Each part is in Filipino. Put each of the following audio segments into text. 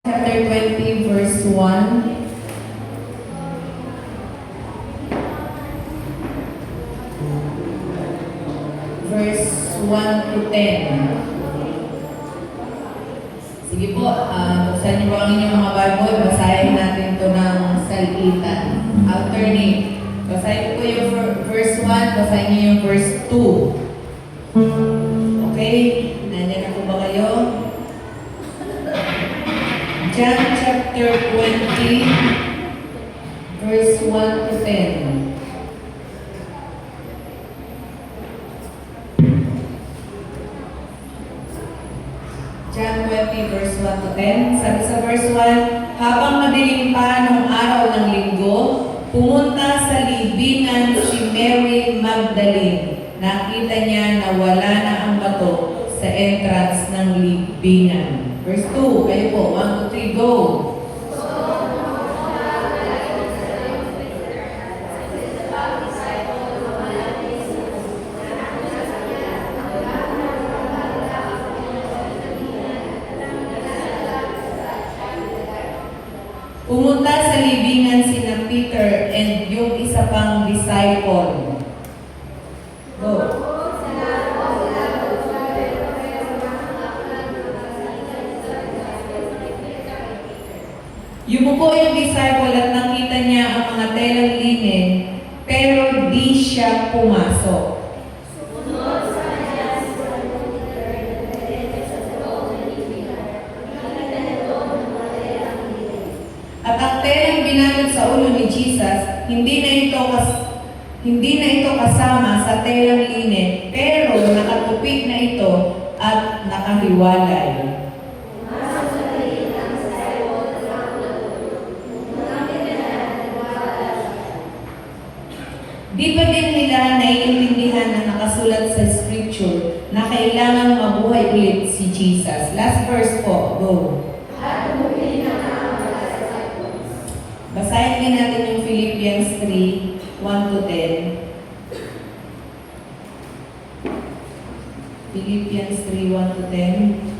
Chapter 20, verse 1. Verse 1 to 10. Sige po, buksan niyo po ang inyong mga Bible. Basahin natin ito ng salitan. Alternate. Basahin po yung verse 1, basahin niyo yung verse 2. Okay? Nandiyan na po ba kayo? John chapter 20, verse 1 to 10. John 20, verse 1 to 10. Sabi sa verse 1, habang madilim pa nung araw ng linggo, pumunta sa libingan si Mary Magdalene. Nakita niya na wala na ang bato sa entrance ng libingan. Verse 2, kayo po, 1, 2, 3, go! Pumunta sa libingan sina Peter and yung isa pang disciple. Go. Yumuko yung disciple at nakita niya ang mga telang linen, pero di siya pumasok. At ang telang binalot sa ulo ni Jesus, hindi na ito kasama sa telang linen, pero nakatupik na ito at nakahiwalay. Di ba din nila naiintindihan na nakasulat sa scripture na kailangan mabuhay ulit si Jesus? Last verse po, go. Basahin din natin yung Philippians 3, 1 to 10. Philippians 3, 1 to 10.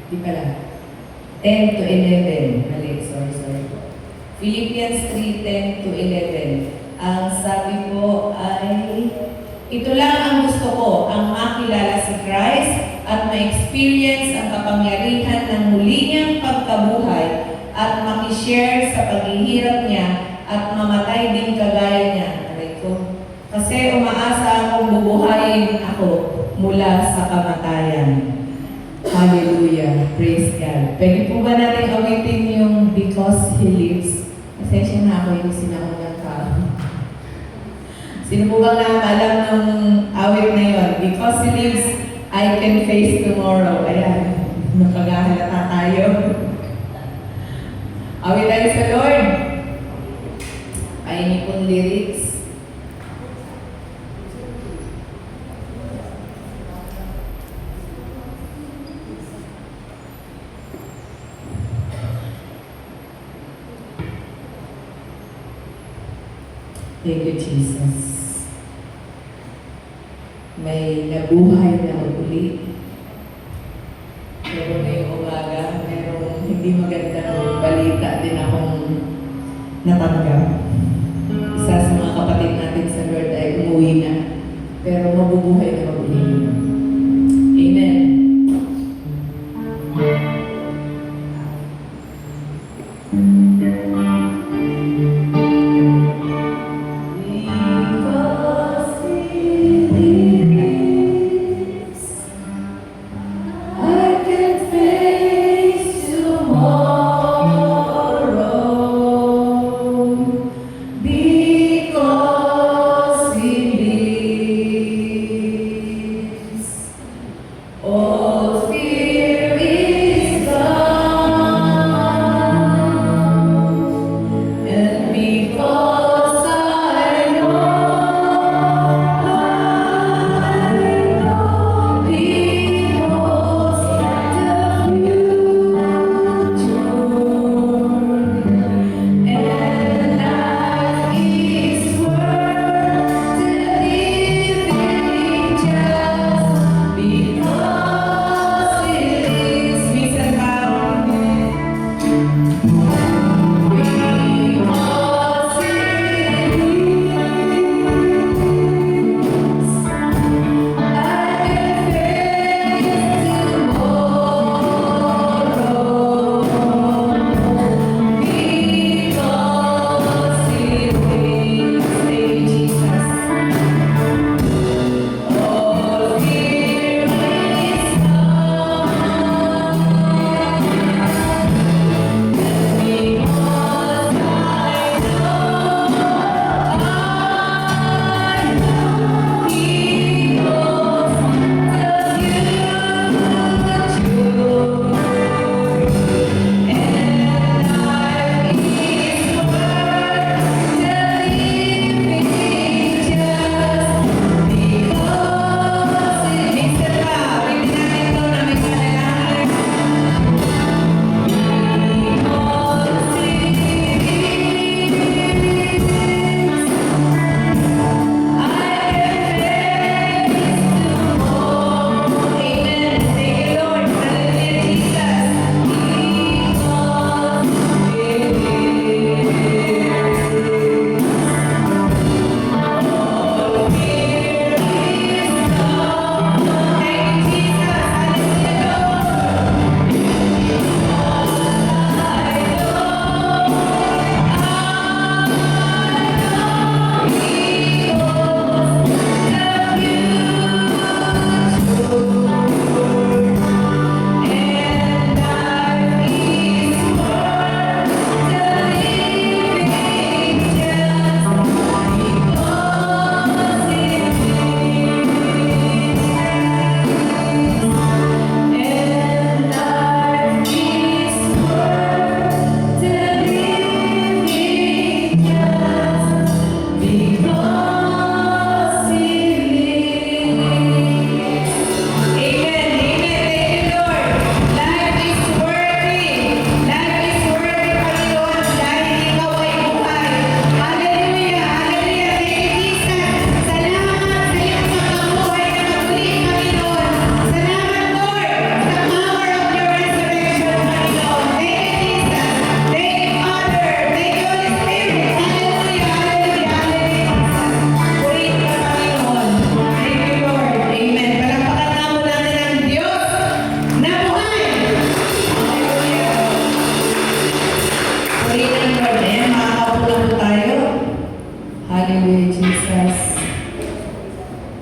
Di pala. 10 to 11. Mali, sorry. Philippians 3, 10 to 11. Ang sabi ko ay, ito lang ang gusto ko, ang makilala si Christ at ma-experience ang kapangyarihan ng muli niyang pagkabuhay at makishare sa paghihirap niya at mamatay din kagaya niya. Kasi umaasa akong bubuhayin ako mula sa kamatayan. Hallelujah. Praise God. Pwede po ba natin awitin yung Because He Lives? Pasensya na ako yung sinaunang ka. Sino po bang nakakalam ng awit na yun? Because He lives, I can face tomorrow. Ayan. Napaghahalata tayo. Awit tayo sa Lord. Ay niyo pong lyrics. Thank you, Jesus. May nabuhay na uli. Pero ngayong umaga, merong hindi magandang balita din akong natanggap. Isa sa mga kapatid natin sa Lord ay umuwi na. Pero mabubuhay na uli. Amen.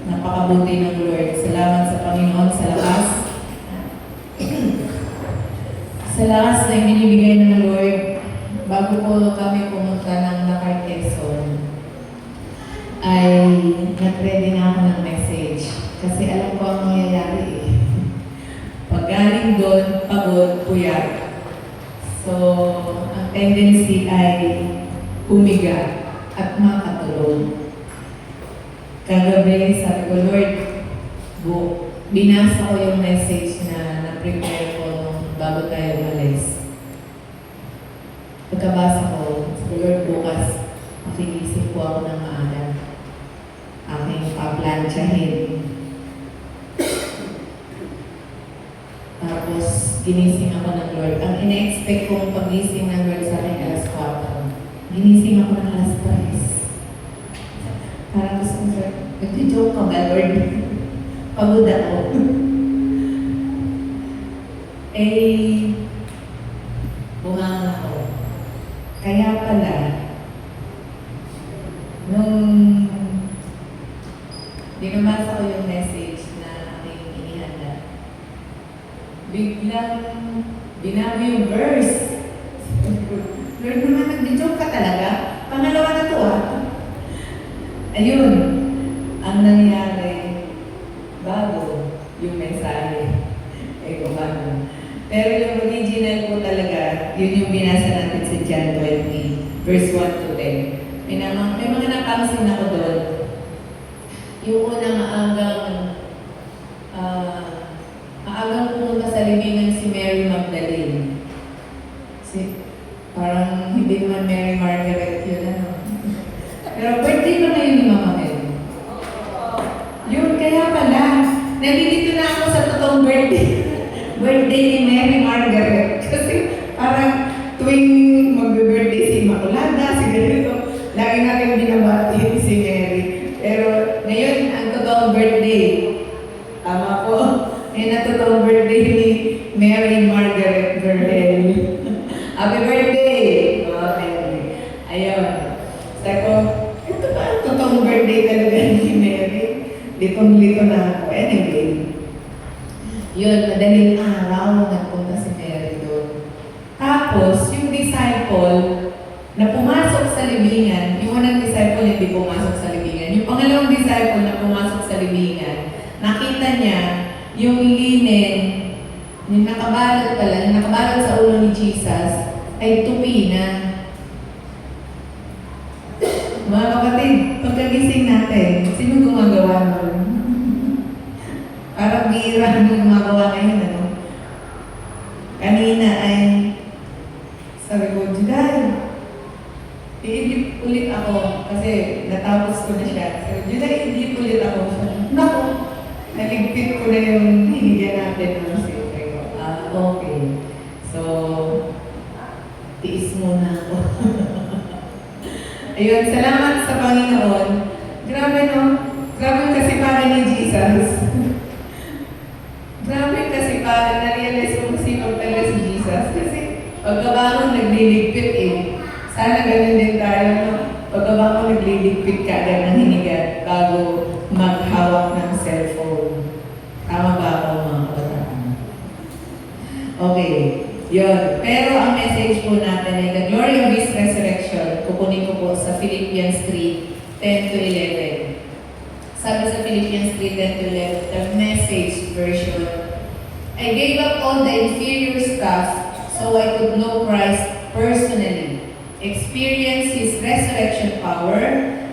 Napakabuti ng Lord. Salamat sa Panginoon sa lakas. Sa lakas na ibinibigay ng Lord, bago po kami pumunta ng Nakar Quezon, ay nag-ready na ako ng message. Kasi alam ko ang mangyayari eh. Pag galing doon, pagod, puyat. So, ang tendency ay humiga at makatulog. Kagabi, sabi ko, Lord, binasa ko yung message na na-prepare ko nung bago tayo umalis. Pagkabasa ko, sabi ko, Lord, bukas, makinisip po ako ng maaga. Aking paplansyahin. Tapos, ginising ako ng Lord. Ang ina-expect kong pagising ng Lord sa akin alas 4. Ginising ako ng alas 3. Parang gusto ko, Lord, nag-joke ka ba, Lord? Pagod ako. Bumangon ako. Kaya pala, nung binabasa ko yung message na aking inihanda, biglang binago yung verse. Lord naman, nag-joke ka talaga? Pangalawa na to Ayun, ang nangyari, bago yung mensahe. Kumano. Pero yung original po talaga, yun yung binasa natin sa John 20, verse 1 to 10. May mga napansin ako doon. Yung unang maagang pumunta sa libingan si Mary Magdalene. Parang hindi naman Mary Margaret yun, Pero birthday pa na yun ni Mama Mel. Yun, kaya pala, nalilito na ako sa totoong birthday. Birthday ni Mary Margaret. Kasi parang tuwing magbe-birthday si Immaculada, si ganito, lagi natin binabati si Mary. Pero ngayon, ang totoong birthday, tama po, ngayon ang totoong birthday ni Mary Margaret Verhel. Happy birthday! Okay. Ayun. Sabi ko, ito ba ang totoong birthday talaga ni Mary? Litong-lito na ako. Anyway, yun, madaling araw nagpunta si Mary doon. Tapos, yung disciple na pumasok sa libingan, yung unang disciple hindi pumasok sa libingan, yung pangalawang disciple na pumasok sa libingan, nakita niya yung linen, yung nakabalot pala, yung nakabalot sa ulo ni Jesus, ay tupi na. Mga kapatid, pagkagising natin, sino gumagawa nun? Parang bihira nung gumagawa ngayon, Kanina ay, sabi ko, Juday, iidip ulit ako, kasi natapos ko na siya. Sabi ko, Juday, iidip ulit ako. Naku, naligpit ko na yung hinigyan natin ng siyempre ko. Okay. So, tiis muna ako. Ayun, salamat sa Panginoon. Grabe, no? Grabe kasi para ni Jesus. Grabe kasi para na-realize ko sino talaga si Jesus. Kasi pagkabangon nagliligpit Sana ganun din tayo, no? Pagkabangon nagliligpit ka agad ng hinigat bago maghawak ng cellphone. Tama ba ako, mga kabataan? Okay. Yun. Pero ang message po natin ay the glory of His resurrection. Kukunin ko po sa Philippians 3:10 to 11. Sabi sa Philippians 3:10 to 11, the Message version, I gave up all the inferior stuff so I could know Christ personally, experience His resurrection power,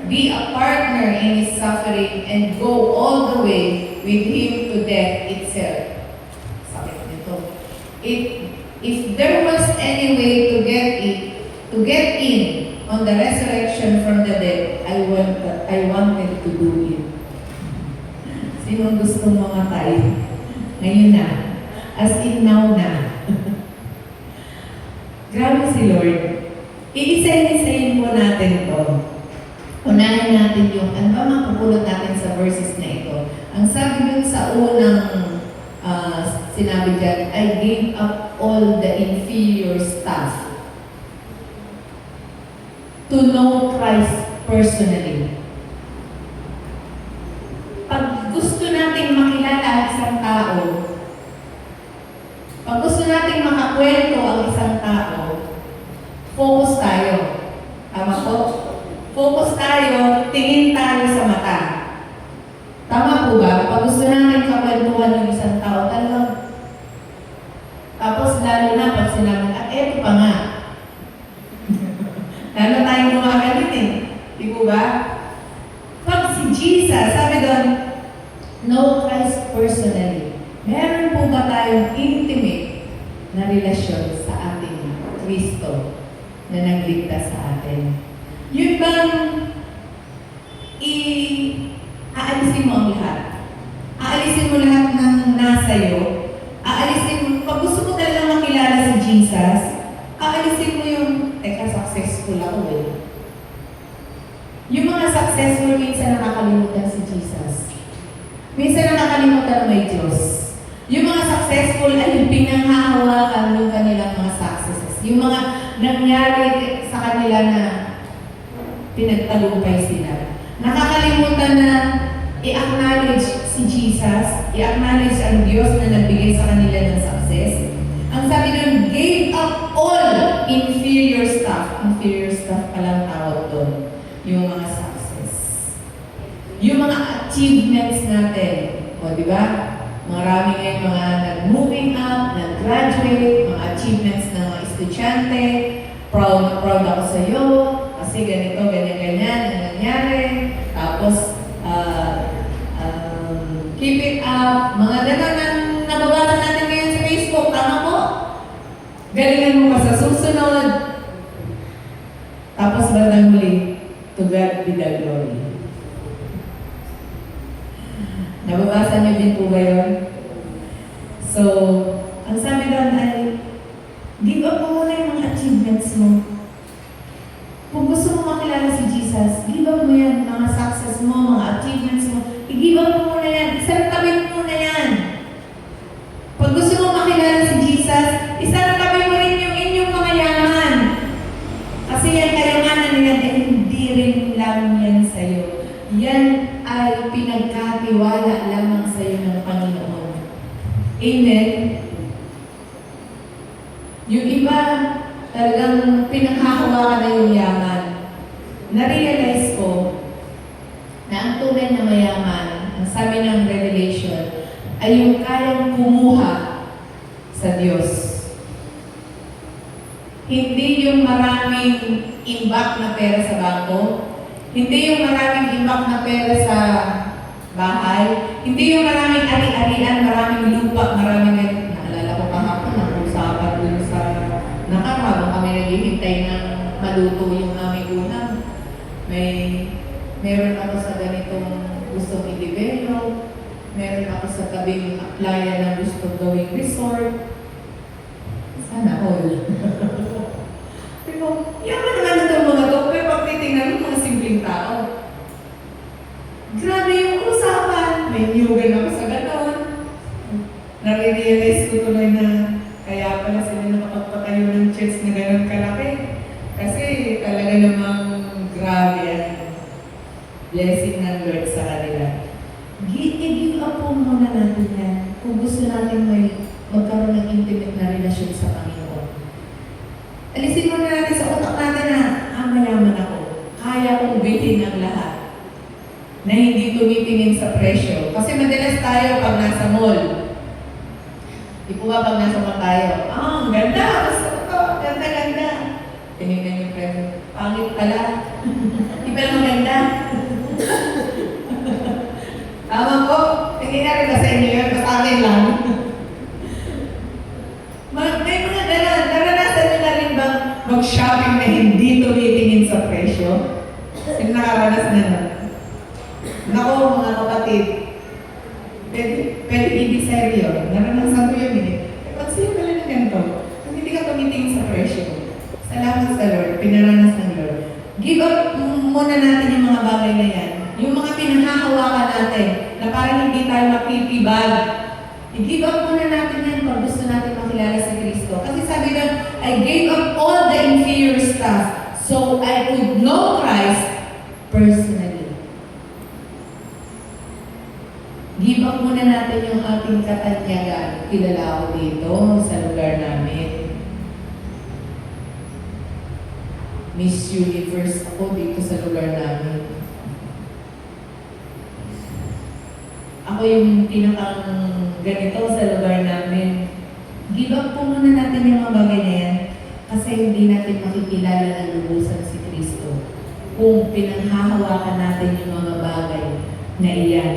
be a partner in His suffering, and go all the way with Him to death itself. Sakit nito. If there was any way to get in on the resurrection from the dead, I wanted to do it. Sino gusto mamatay? Ngayon na. As in now na. Grabe si Lord. Iisa-isahin po natin to. Unahin natin yung, ano ba mapupulot natin sa verses na ito. Ang sabi dun sa unang sinabi dyan, I gave up all the inferior stuff to know Christ personally. Pag focus tayo, tingin tayo sa mata. Tama po ba? Pag gusto namin kakwentuhan ng isang tao, talagang tapos lalo na pag sinabi, eto pa nga. Lalo tayong gumagalit eh. Di po ba? Pag si Jesus, sabi doon, know Christ personally. Meron po ba tayong intimate na relasyon sa ating Kristo na nagligtas sa atin? Yun bang aalisin mo ang lahat? Aalisin mo lahat ng nasa iyo? Aalisin mo, pag gusto mo talagang makilala si Jesus, aalisin mo yung, teka, successful ako eh. Yung mga successful, minsan nakakalimutan si Jesus. Minsan nakakalimutan may Diyos. Yung mga successful ay yung pinanghahawakan yung kanilang mga successes. Yung mga nangyari sa kanila na pinagtagumpay sila. Nakakalimutan na i-acknowledge si Jesus, i-acknowledge ang Diyos na nagbigay sa kanila ng success. Ang sabi nun, gave up all inferior stuff. Inferior stuff palang tawag doon. Yung mga success. Yung mga achievements natin. O, di ba? Marami ngayong mga nag-moving up, nag-graduate, mga achievements ng mga estudyante. Proud na proud ako sa iyo. Kasi ganito, ganyan-ganyan, ang nangyari. Tapos, keep it up. Mga gano'n ang nababasa natin ngayon sa Facebook. Tama po? Galingan mo pa sa susunod. Tapos bandang huli, to God be the glory. Nababasa niyo din po ba yun? So, ang sabi doon ay, give up mo muna yung mga achievements mo. Kung gusto mo makilala si Jesus, give up mo yan, mga success mo, mga achievements mo. I-give up mo muna yan. Isarapin mo muna yan. Pag gusto mo makilala si Jesus, isarapin mo rin yung inyong mga yaman. Kasi yan kayamanan niyan ay hindi rin lang yan sa'yo. Yan ay pinagkatiwala lamang sa'yo ng Panginoon. Amen? Yung iba, talagang pinanghahawakan na yung yaman. Na-realize ko na ang tunay na mayaman, ang sabi ng Revelation, ay yung kayang kumuha sa Diyos. Hindi yung maraming imbak na pera sa bangko, hindi yung maraming imbak na pera sa bahay, hindi yung maraming ari-arian, maraming lupa, maraming, naalala ko kahapon, nakusapan dun sa habang kami naghihintay ng maluto yung aming ulam. Meron ako sa ganitong gustong i-develop, meron ako sa tabing playa na gustong gawing resort. Sana all. Pero, yaman naman itong mga to, pero pag titingnan mo mga simpleng tao. Grabe yung usapan. May niyugan ako sa ganon. Nare-realize ko tuloy na kaya pala sila nakapagpatayo ng church na gano'n kalaki. Kasi talaga namang grabe yan. Blessing ng Lord sa kanila. I-give up po muna natin yan kung gusto natin magkaroon ng intimate na relasyon sa Panginoon. Alisin muna natin sa utak natin na, mayaman ako. Kaya kong bilhin ang lahat na hindi tumitingin sa presyo. Kasi madalas tayo pag nasa mall, di po ba pag nasa mall tayo, ang ganda, gusto ko to, ganda-ganda. Tinignan yung presyo, pangit pala. Di ba lang maganda? Tama po, nangyayari ba sa inyo yun? Sa akin lang. May mga gano'n, naranasan nyo na rin bang mag-shopping na hindi tumitingin sa presyo? Sino nakaranas na nun? Nako, mga kapatid, pwede i-seryo. Naranasan ko yun eh. Pag sa'yo pala na ganito, kung hindi ka tumitingin sa presyo, salamat sa Lord, pinaranas ng Lord. Give up muna natin yung mga bagay na yan. Yung mga pinanghahawakan natin, na parang hindi tayo makikibag. I-give up muna natin yan pag gusto natin makilala si Kristo. Kasi sabi doon, I gave up all the inferior stuff so I could know Christ personally. Give up muna natin yung ating katanyagan. Kilala ako dito sa lugar namin. Miss Universe ako dito sa lugar namin. Ako yung pinakang ganito sa lugar namin. Give up po muna natin yung mga bagay na yan kasi hindi natin makikilala na lubusan si Kristo kung pinanghahawakan natin yung mga bagay na iyan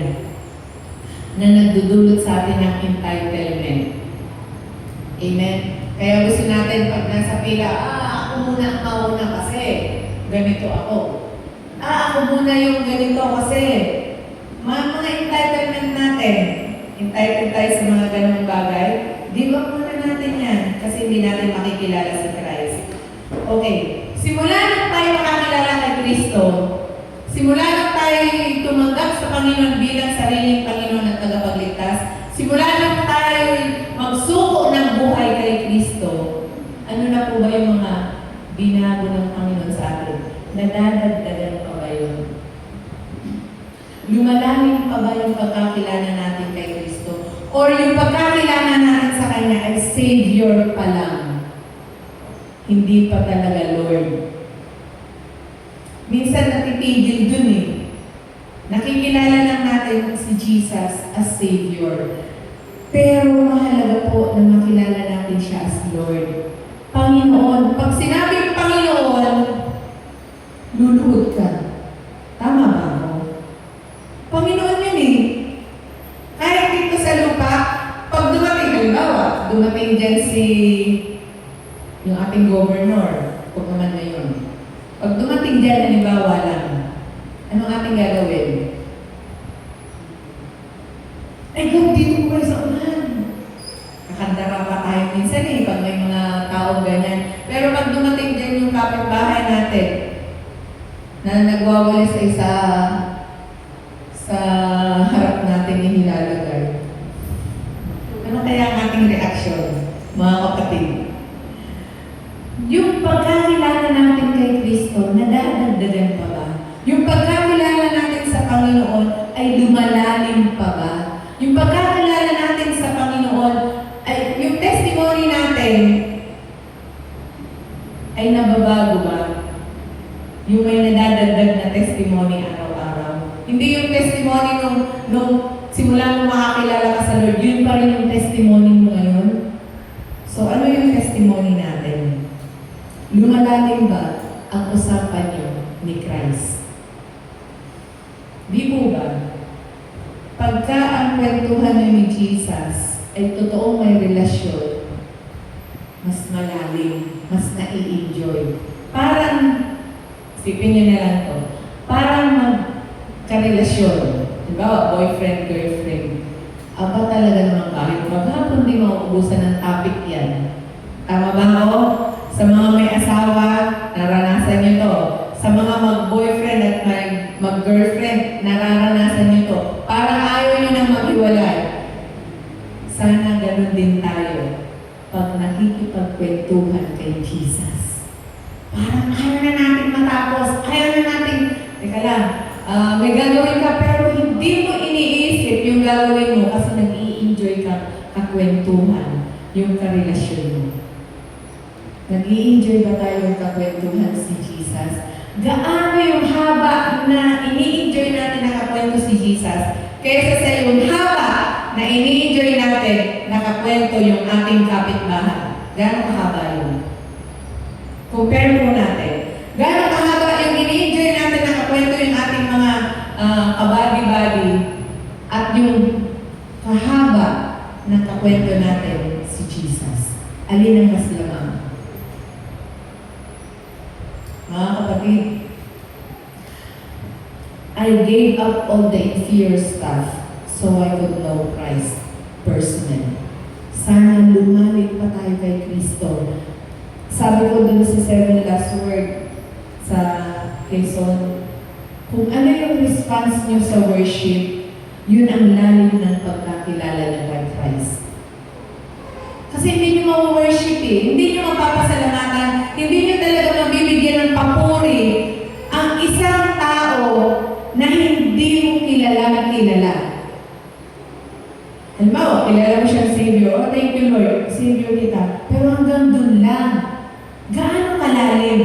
na nagdudulot sa atin ng entitlement. Amen? Kaya gusto natin pag nasa pila, ako muna ang mauna kasi ganito ako. Ako muna yung ganito kasi mga entitlement natin. Entitled tayo sa mga ganung bagay. Di ba muna natin yan kasi hindi natin makikilala si Christ. Okay. Simula nang tayo makakilala kay Kristo, simula nang tayo tumanggap sa Panginoon bilang sariling Panginoon at tagapagligtas, simula nang tayo magsuko ng buhay kay Kristo, ano na po ba yung mga binago ng Panginoon sa atin? Nadadagdagan pa ba yun? Lumalalim pa ba yung pagkakilala natin kay Kristo? Or yung pagkakilala natin sa Kanya ay Savior pa lang? Hindi pa talaga Lord. Minsan natipigil dun eh. Nakikilala lang natin si Jesus as Savior. Pero mahalaga po na makilala natin siya as Lord. Panginoon. Pag sinabing Panginoon, luluhod ka. Tama ba ako? Panginoon yun eh. Kahit dito sa lupa, pag dumating, halimbawa, dumating dyan yung ating governor, kung naman ngayon. Pag dumating dyan, halimbawa lang, anong ating gagawin? Ay, go, dito ko kayo sa unahan. Kakanta pa tayo minsan eh, pag may mga taong ganyan. Pero pag dumating dyan yung kapitbahay natin, na nagwawali sa isa sa harap natin yung hilalagay. Ano kaya ang ating reaksyon, mga kapatid? Yung pagkakilala natin kay Kristo, nadadagdagan pa ba? Yung pagkakilala natin sa Panginoon ay lumalalim pa ba? Yung pagkakilala natin sa Panginoon ay yung testimony natin ay nababago ba? Yung may nadadagdag na testimony araw-araw. Hindi yung testimony nung simula mo makakilala ka sa Lord, yun pa rin yung testimony mo ngayon. So ano yung testimony natin? Lumalalim ba ang usapan niyo ni Christ? Di po ba? Pagka ang kwentuhan niyo ni Jesus ay totoong may relasyon, mas malalim, mas nai-enjoy. Parang, isipin niyo na lang to, parang magkarelasyon. Diba? Boyfriend, girlfriend. Aba talaga naman kahit maghapon di mauubusan ng topic yan. Tama ba ako? Sa mga may asawa, naranasan nyo to. Sa mga mag-boyfriend at mag-girlfriend, nararanasan nyo to. Parang ayaw nyo nang maghiwalay. Sana ganun din tayo pag nakikipagkwentuhan kay Jesus. Parang ayaw na natin matapos. Ayaw na natin, teka lang, may gagawin ka pero hindi mo iniisip yung gagawin mo kasi nag-i-enjoy ka kakwentuhan yung karelasyon mo. Nag-i-enjoy ba tayo yung kakwentuhan si Jesus? Gaano yung haba na ini-enjoy natin nakakwento si Jesus kaysa sa yung haba na ini-enjoy natin nakakwento yung ating kapitbahay? Gaano kahaba yun? Compare mo natin. Gaano kahaba yung ini-enjoy natin nakakwento yung ating mga kabady-body at yung kahaba na kakwento natin si Jesus. Alin ang mas lamang? Mga kapatid, I gave up all the inferior stuff so I could know Christ personally. Sana lumalim pa tayo kay Kristo. Sabi ko dun sa 7 last word sa Quezon, kung ano yung response nyo sa worship, yun ang lalim ng pagkakilala ng kay Christ. Kasi hindi nyo ma-worship eh. Hindi nyo mapapasalamatan. Hindi nyo talaga mabibigyan ng papuri ang isang tao na hindi mo kilala. Halimbawa, kilala mo siyang Savior. Oh, thank you Lord. Savior kita. Pero hanggang dun lang. Gaano kalalim?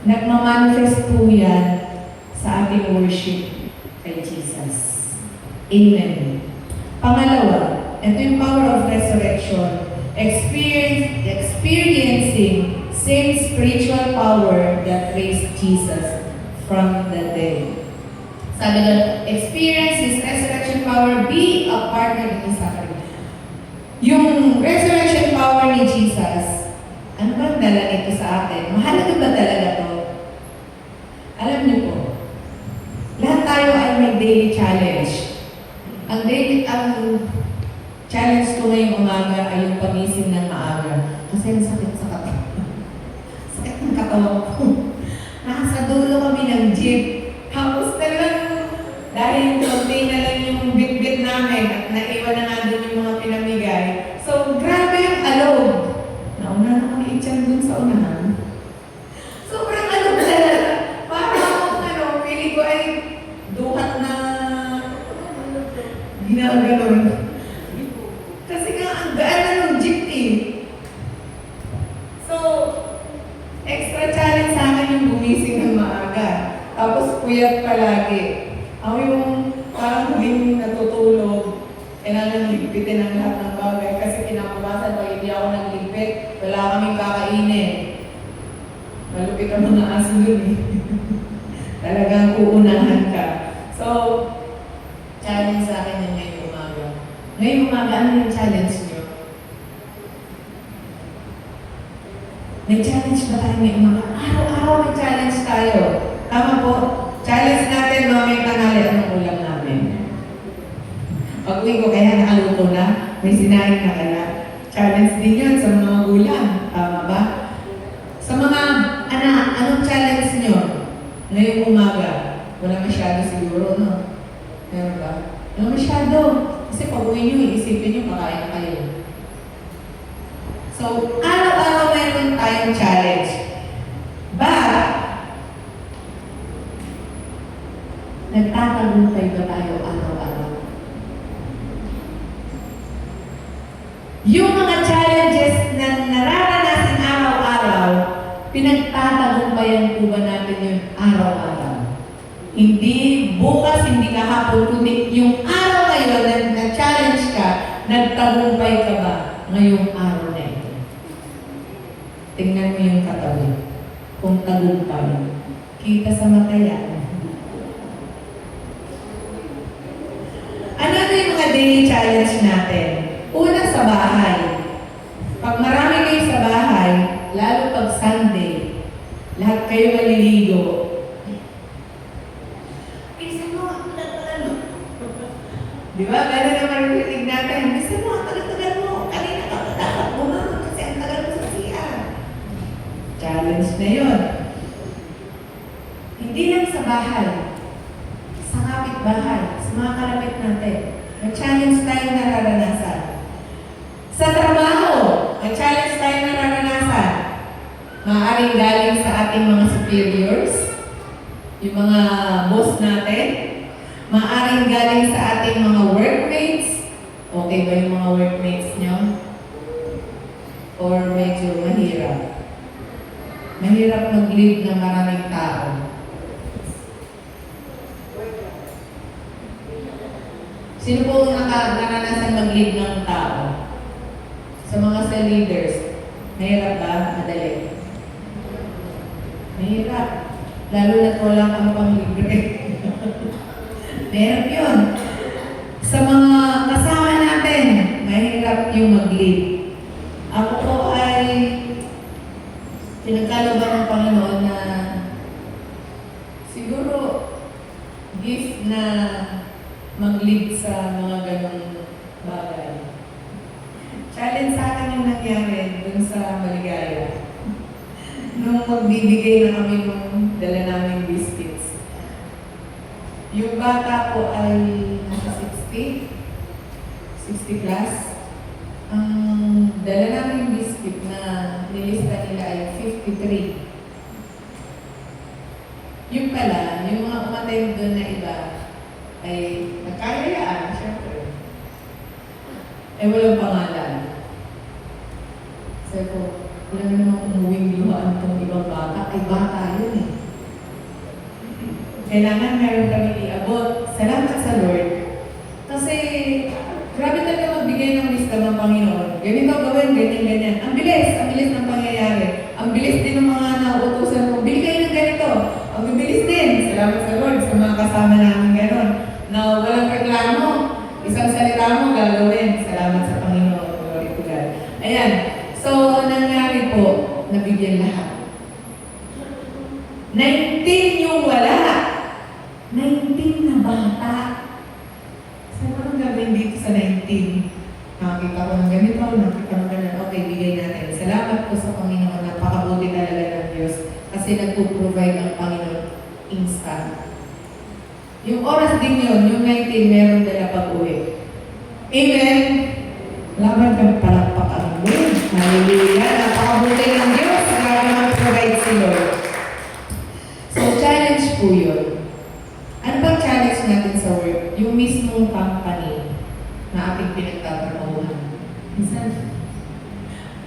Nagmamanifest po yan sa ating worship kay Jesus. Amen. Pangalawa, ito yung power of resurrection. Experiencing same spiritual power that raised Jesus from the dead. Sabi doon, experience His resurrection power, be a partner in His suffering. Yung resurrection power ni Jesus, ano ba ang dala nito sa atin? Mahalaga ba talaga to? Alam niyo po, lahat tayo ay may daily challenge. Ang challenge ko ngayong umaga ay yung pagising ng maaga. Kasi ang sakit sa katawan. Sakit ng katawan ko. Nasa dulo kami ng jeep. Tapos talagang dahil konti na lang yung bit-bit namin at naiwan na nga doon yung mga pinamigay. So, grabe yung alog. Nauna na kami ityan dun sa unahan. Sobrang alog talaga. Parang pili ko ay duhat na ginaganon. Kasi nga, ang gaan na nung jeep eh. So, extra challenge sa akin yung gumising ng maaga. Tapos puyat palagi. Ako yung parang huling natutulog. Kailangan ligpitin ang lahat ng bagay. Kasi kinabukasan pag hindi ako nagligpit, wala kaming kakainin. Malupit ang mga aso dun eh. Talagang uunahan ka. So, challenge sa akin yung ngayong umaga. Ngayong umaga, ano yung challenge nyo? May challenge ba tayo ngayong umaga? Araw-araw may challenge tayo. Tama po? Challenge natin, mamaya tanghali, anong ulam namin? Pag-uwi ko, kaya nakaluto na, may sinaing na kaya. Challenge din yun sa mga magulang. Tama ba? Sa mga anak, anong challenge nyo? Ngayong umaga, wala masyado siguro, no? Meron ba? Wala masyado. Kasi pag-uwi nyo, iisipin nyo, kakain na kayo. So, araw-araw mayroon tayong challenge. But, nagtatagumpay ba tayo araw-araw? Yung mga challenges na nararanasin araw-araw, pinagtatagumpayan po ba natin yung araw-araw? Hindi bukas, hindi kahapon, kundi yung araw ngayon na challenge ka, nagtagumpay ka ba ngayong araw na ito? Tingnan mo yung katabi. Kung tagumpay, kita sa mata yan. Ano na yung mga daily challenge natin? Una, sa bahay. Pag marami kayo sa bahay, lalo pag Sunday, lahat kayo maliligo. Bisa mo, ano? Di ba? Gano'n naman rinig natin. Bisa mo, tagal-tagal mo. Kanina ka dapat bumangon kasi ang tagal mo sa CR. Challenge na yun. Hindi lang sa bahay. Sa kapitbahay. Sa mga kalapit natin. May challenge tayong nararanasan. Sa trabaho, may challenge tayong nararanasan. Maaaring galing sa ating mga superiors, yung mga boss natin. Maaaring galing sa ating mga workmates. Okay ba yung mga workmates nyo? Or medyo mahirap? Mahirap mag-lead ng maraming tao. Sino po naranasan mag-lead ng tao? Sa mga cell leaders, mahirap ba? Madali? Mahirap. Lalo na't wala kang pang-libre. Mahirap yun. Sa mga kasama natin, mahirap yung mag-lead. Ako po ay pinagkalooban ng Panginoon na siguro gift na mag-lead sa mga ganong bagay. Challenge sa akin yung nangyari dun sa Maligaya. Nung magbibigay na kami nung dala naming biscuits. Yung bata ko ay nasa 60 plus. Ang dala naming biscuit na nilista nila ay 53. Yung pala, yung mga umattend doon na iba, ay nagkayayaan, syempre. Eh, walang pangalan. Sabi ko, wala namang umuwing luhaan itong ibang bata. Ay, bata yun eh. kailangan meron kami iabot. Salamat sa Lord. Kasi, grabe talaga magbigay ng wisdom ng Panginoon. Ganito gawin, ganyan. Ang bilis ng pangyayari. Ang bilis din ng mga nauutosan mo. Bili kayo ng ganito. Ang bilis din. Salamat sa Lord sa mga kasama namin gano'n. Na walang reklamo. Isang salita mo gagawin. Salamat sa Panginoon. Glory to God. Ayan. So, nangyari po, nabigyan lahat. 19 yung wala. 19 na bata. Saan ko nang gagawin dito sa 19? Nakakita ko ng ganito, nakakita ko ng ganito. Okay, bigay natin. Salamat po sa Panginoon. Napakabuti talaga ng Diyos. Kasi nagpo-provide ang Panginoon instant. Yung oras din yun, yung 19, meron dala pag-uwi. Amen? Laban kang palakpakan mo. Hallelujah. Napakabuti ng Diyos. Grabe mag-provide si Lord. So, challenge po yun. Ano bang challenge natin sa work? Yung mismong company na ating pinagtatrabahuhan. Minsan,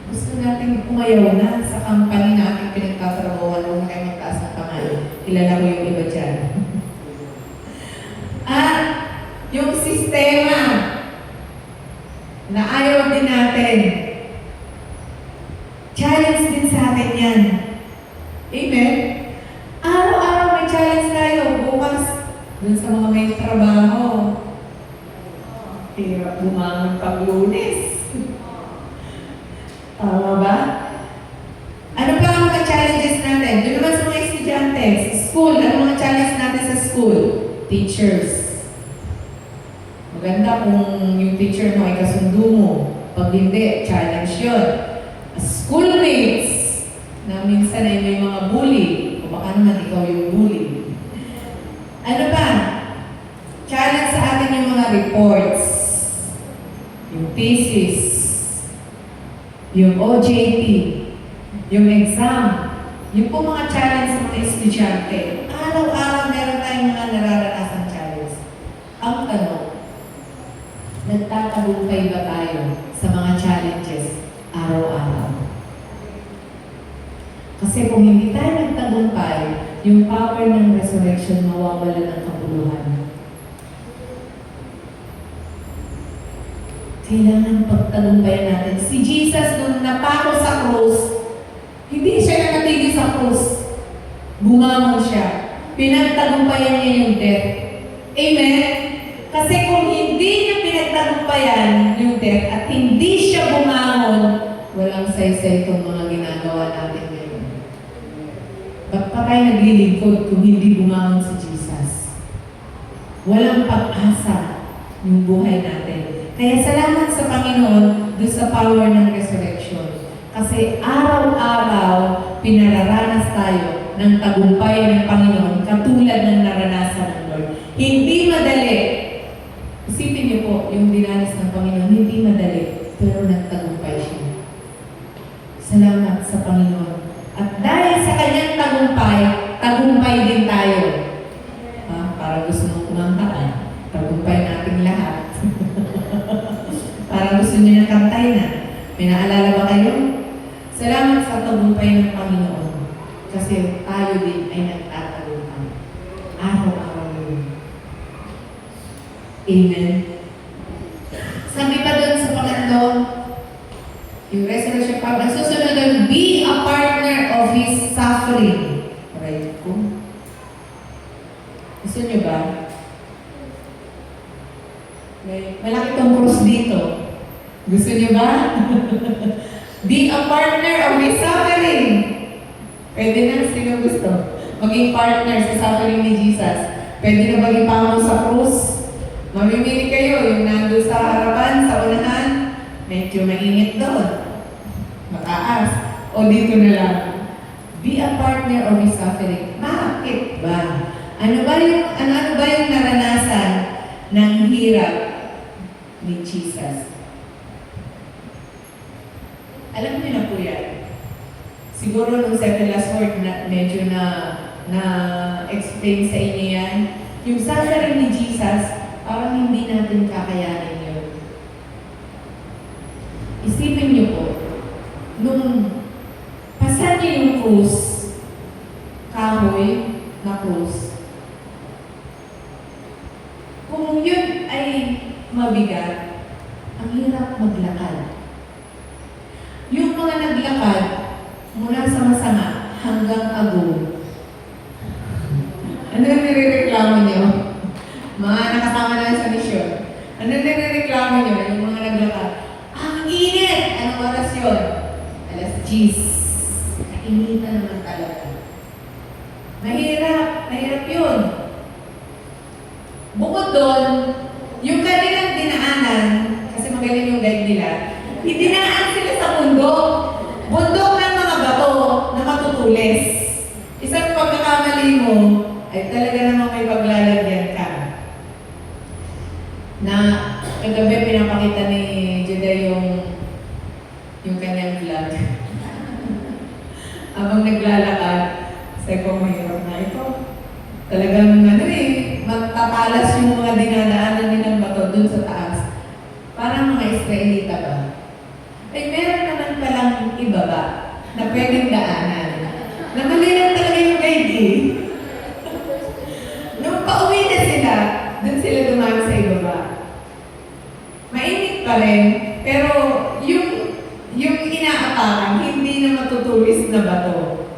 gusto natin umayaw na sa company na ating pinagtatrabahuhan huwag na kayo magtaas ng kamay. Kilala ko yung iba dyan. At yung sistema na ayaw din natin. Challenge din sa atin yan. Amen? Araw-araw may challenge tayo. Bukas, dun sa mga may trabaho. Hirap bumangon pag Lunes. Tama ba? Ano pa ang mga challenges natin? Doon naman sa mga estudyante, sa school, ano mga challenge natin sa school? Teachers. Maganda kung yung teacher mo ay kasundo mo. Pag hindi, challenge yun. Schoolmates, na minsan ay may mga bully. O baka naman ikaw yung bully. Ano pa? Challenge sa atin yung mga reports. Yung thesis. Yung OJT. Yung exam. Yung po mga challenge sa mga estudyante. Araw-araw meron tayong mga nararanasang challenge. Ang tanong, nagtatagumpay ba tayo sa mga challenges araw-araw? Kasi kung hindi tayo nagtagumpay, yung power ng resurrection mawawala ng kabuluhan. Kailangan pagtagumpayan natin. Si Jesus nung napako sa krus, hindi siya nakatigil sa krus. Bumangon siya. Pinagtagumpayan niya yung death. Amen? Kasi kung hindi niya pinagtagumpayan yung death at hindi siya bumangon, walang saysay itong mga ginagawa natin ngayon. Ba't pa tayo naglilingkod kung hindi bumangon si Jesus? Walang pag-asa yung buhay natin. Kaya salamat sa Panginoon doon sa power ng resurrection. Kasi araw-araw pinararanas tayo ng tagumpay ng Panginoon katulad ng naranasan ng Lord. Hindi madali. Isipin niyo po, yung dinanas ng Panginoon, hindi madali, pero nagtagumpay siya. Salamat sa Panginoon. At dahil sa kanyang tagumpay, tagumpay din tayo. Para gusto mong kumanta, tagumpay natin lahat. Para gusto niyo ng kantay na. May naalala ba kayo? Salamat sa tagumpay ng Panginoon. Kasi tayo din ay nagtatagumpay. Araw-araw yun. Amen. Sabi pa doon sa pangatlo, yung resurrection power, ang susunod doon, be a partner of His suffering. Right po? Gusto nyo ba? Malaki tong cross dito. Gusto nyo ba? Be a partner of His suffering. Pwede na, sino gusto? Maging partner sa suffering ni Jesus. Pwede na maging pamo sa cross. Mamimili kayo, yung nandun sa harapan, sa unahan, medyo mainit doon. Mataas. O dito na lang. Be a partner of His suffering. Bakit ba? Ano ba yung naranasan ng hirap ni Jesus? Alam niyo na po yan. Siguro nung second last word na medyo na-explain sa inyo yan. Yung suffering ni Jesus, parang hindi natin kakayanin yun. Isipin niyo po, nung pasan niyo yung krus, kahoy na krus, mabigat, ang hirap maglakad. Yung mga naglakad mula sa Masanga hanggang Agul, ano yung nirereklamo niyo? Mga nakasama na sa misyon. Ano yung nirereklamo niyo? Yung mga naglakad. Ang init! Anong oras yun? Alas 10. Kainitan naman talaga. Mahirap yun. Bukod doon, yung kanilang dinaanan, kasi magaling yung guide nila, idinaan sila sa bundok. Bundok ng mga bato na matutulis. Isang pagkakamali mo, ay talaga namang may paglalagyan ka. Na kagabi pinapakita ni Judah yung kanyang vlog. Habang naglalakad, sabi ko, mahirap na ito. Talagang magtatalas yung mga dinadaanan nilang bato dun sa taas. Parang mga Israelita ba? Ay meron naman palang ibaba na pwedeng daanan. Na mali lang talaga yung guide eh. Nung pauwi na sila, dun sila dumaan sa ibaba. Mainit pa rin, pero yung inaatakan, hindi na matutulis na bato.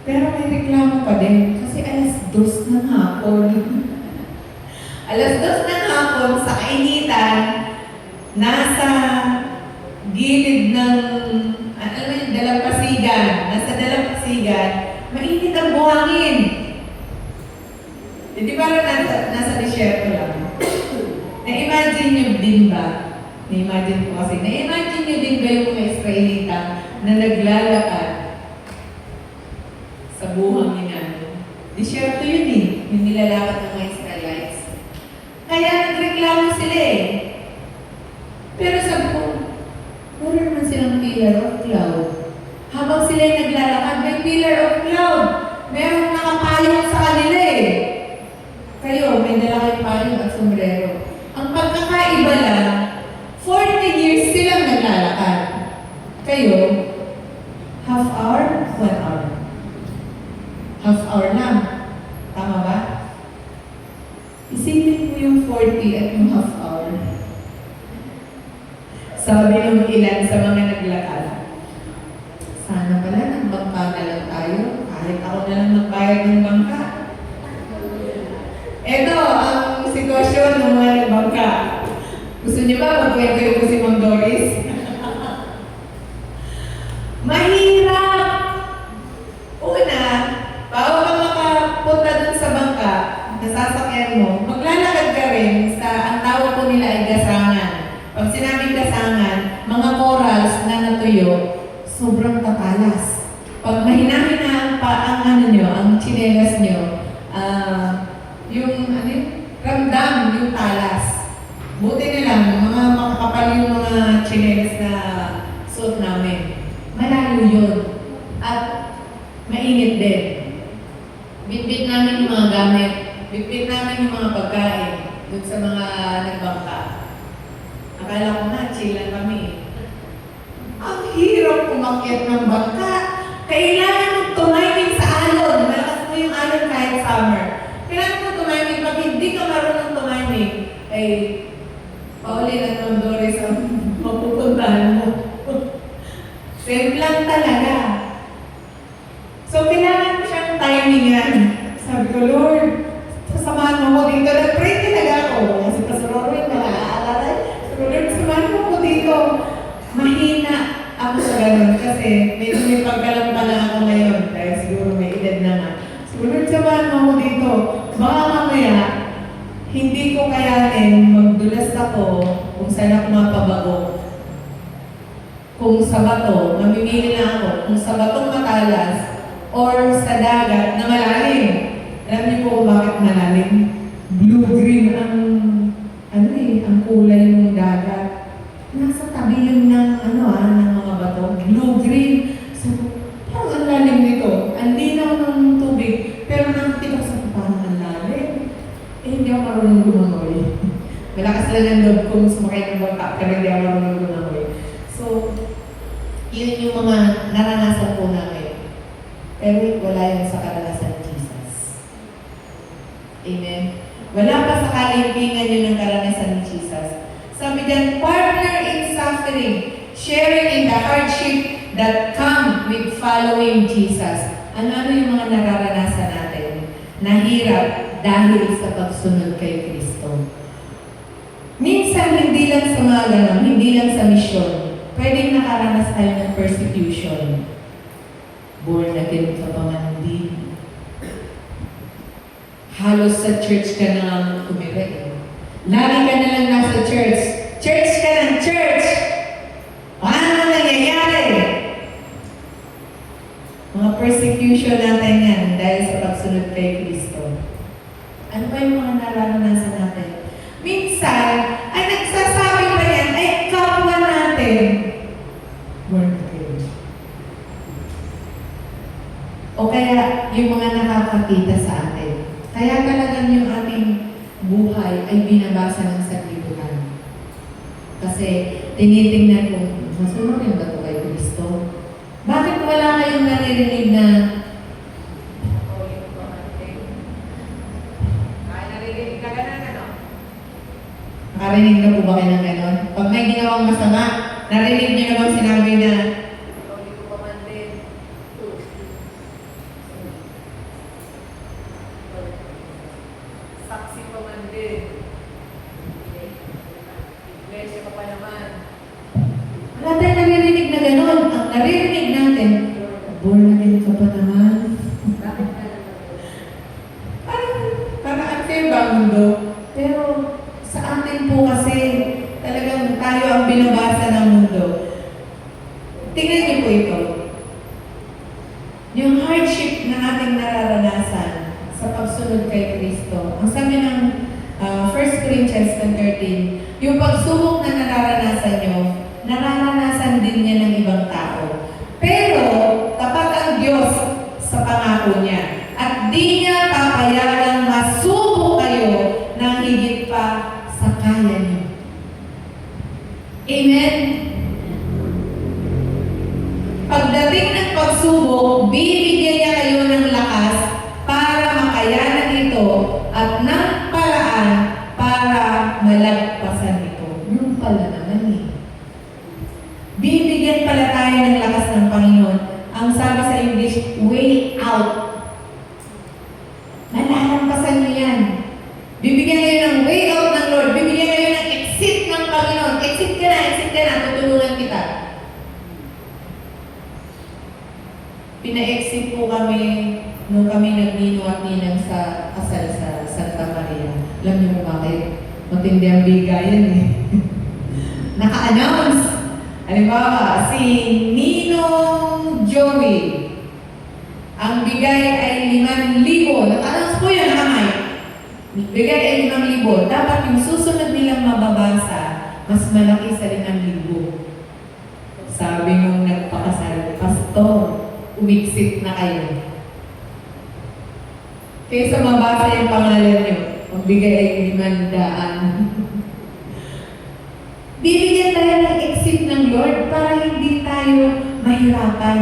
Pero may reklamo pa din, kasi alas 2 ng hapon. Alas 2 ng hapon, sa kainitan, nasa gilid ng, dalampasigan, nasa dalampasigan, mainit ang buhangin. Hindi ba nasa disyerto lang? Na-imagine nyo din ba? Na-imagine ko kasi. Na-imagine nyo din ba yung mga Israelita na naglalakad sa buhangin namin? Disyerto yun eh, yung nilalakad ng mga Israelites. Kaya nagreklamo sila eh. Pero sabi ko, meron naman silang pillar of cloud. Habang sila'y naglalakad, may pillar of cloud. Meron nakapayong sa kanila eh. Kayo, may dala kayong payong at sombrero. Ang pagkakaiba lang, 40 years silang naglalakad. Kayo, half hour, 1 hour. Half hour lang. Tama ba? Isipin mo yung 40 at yung half hour. Sabi ng ilan sa mga naglakad, sana pala nagbangka na lang tayo. Kahit ako na lang magbayad ng bangka. Ito ang sitwasyon ng mga nagbangka. Gusto niyo ba magkwento ko si Ma'am Doris? Mahirap! Una, bago ka makapunta dun sa bangka, nasasakyan mo, maglalakad ka rin sa, ang tawag ko nila ay gasangan. Pag sinabing gasangan, mga corals na natuyo, sobrang tatalas. Pag mahina-hina ang tsinelas nyo, ramdam yung talas. Buti na lang, mga makakapal yung mga tsinelas na suot namin. Malayo yun. At mainit din. Bitbit namin yung mga gamit. Bitbit namin yung mga pagkain dun sa mga nagbangka. Akala ko na, chill lang kami. Ang hirap umakyat ng bangka. Kailangan mong tumiming sa alon. Malakas mo yung alon kahit summer. Kailangan mo tumiming. Pag hindi ka marunong tumiming, ay pauli na ng Doris ang mapupuntahan mo. Simple talaga. So, kailangan mo siyang timingan. Sabi ko, Lord, sasamahan mo ko dito. Nag-pray talaga ako. Kasi Pastor Orwin, nakaalala. Sabi ko, Lord, sasamahan mo ko dito. Mahina ako sa ganun. Kasi medyo may pagkalamba na ako ngayon. Dahil siguro may edad na nga. So, Lord, sasamahan mo ko dito. Baka mamaya, hindi ko kayanin magdulas ako kung saan ako mapabago. Kung sa bato, mamimili na ako. Kung sa batong matalas, or sa dagat na malalim. Alam niyo po kung bakit malalim? Blue-green ang kulay ng dagat. Nasa tabi yun ng mga bato. Blue-green. So, parang ang lalim nito. Ang linaw ng tubig. Pero nakatibok sa parang ang lalim. Hindi ako marunong lumangoy. Malakas lang ang loob kung sumakay ng bangka, pero hindi ako marunong lumangoy. So, yun yung mga naranasan po namin. Pero wala yun sa karanasan ni Jesus. Amen? Wala pa sa kalimpingan yun ng karanasan ni Jesus. kaibigan, partner in suffering, sharing in the hardship that come with following Jesus. Ano yung mga nararanasan natin? Nahirap dahil sa pagsunod kay Kristo. Minsan, hindi lang sa mga ganun, hindi lang sa misyon. Pwedeng nakaranas tayo ng persecution. Born again ka pa man din. Halos sa church ka na lang tumira eh. Lagi ka na lang nasa church. Church ka ng church! Ano nangyayari? Mga persecution natin yan dahil sa pagsunod kay Kristo. Ano ba yung mga nararanasan natin? Minsan, ay nagsasabi pa yan, ay kapwa natin. Born again. O kaya, yung mga nakakakita sa atin. Kaya talagang yung ating buhay ay binabasa ng saglibutan. Kasi, tinitingnan ko, masunurin ba ito kay Kristo? Bakit wala kayong naririnig na nakarinig na po ba kayo ng gano'n? Pag may ginawang masama, narinig niyo na bang sinabi na hindi ko pa man din. Saksi pa man din. Iglesia ka pa naman. Wala tayong naririnig na gano'n. Ang naririnig natin, born again ka pa naman. Bakit ka naman? Parang unfair ba ang mundo? Pero sa atin po kasi talagang tayo ang binabasa ng mundo. Tingnan niyo po ito. Yung hardship na ating nararanasan sa pagsunod kay Kristo. Ang sabi ng 1 Corinthians 10:13, yung pagsubok na nararanasan nyo, nararanasan din niya ng ibang tao. Pero, tapat ang Diyos sa pangako niya. At di niya papayagang masubo kayo ng higit pa sa kaya niyo. Amen? Pagdating ng pagsubok, bibigyan niya kayo ng lakas para makayanan ito at ng paraan para malagpasan ito. Yung pala naman eh. Bibigyan pala tayo ng lakas ng Panginoon. Ang sabi sa English, way out. Malalampasan niyo yan. Bibigyan kayo ng way out ng Lord. Bibigyan kayo ng exit ng Panginoon. Exit ka na, tutulungan kita. Pina-exit po kami nung kami nagnino at ninang sa kasal sa Santa Maria. Alam niyo mo bakit? Matindi ang bigayan eh. Naka-announce. Halimbawa, si Ninong Joey. Ang bigay ay 5,000. Naka-announce po yun, nakamay. Bigay ay 5,000. Dapat yung susunod nilang mababasa, mas malaki sa 5,000. Sabi nung nagpakasal, Pastor, umiksit na kayo. Kaysa mabasa yung pangalan nyo, magbigay ay 500. Bibigyan tayo ng exit ng Lord para hindi tayo mahirapan.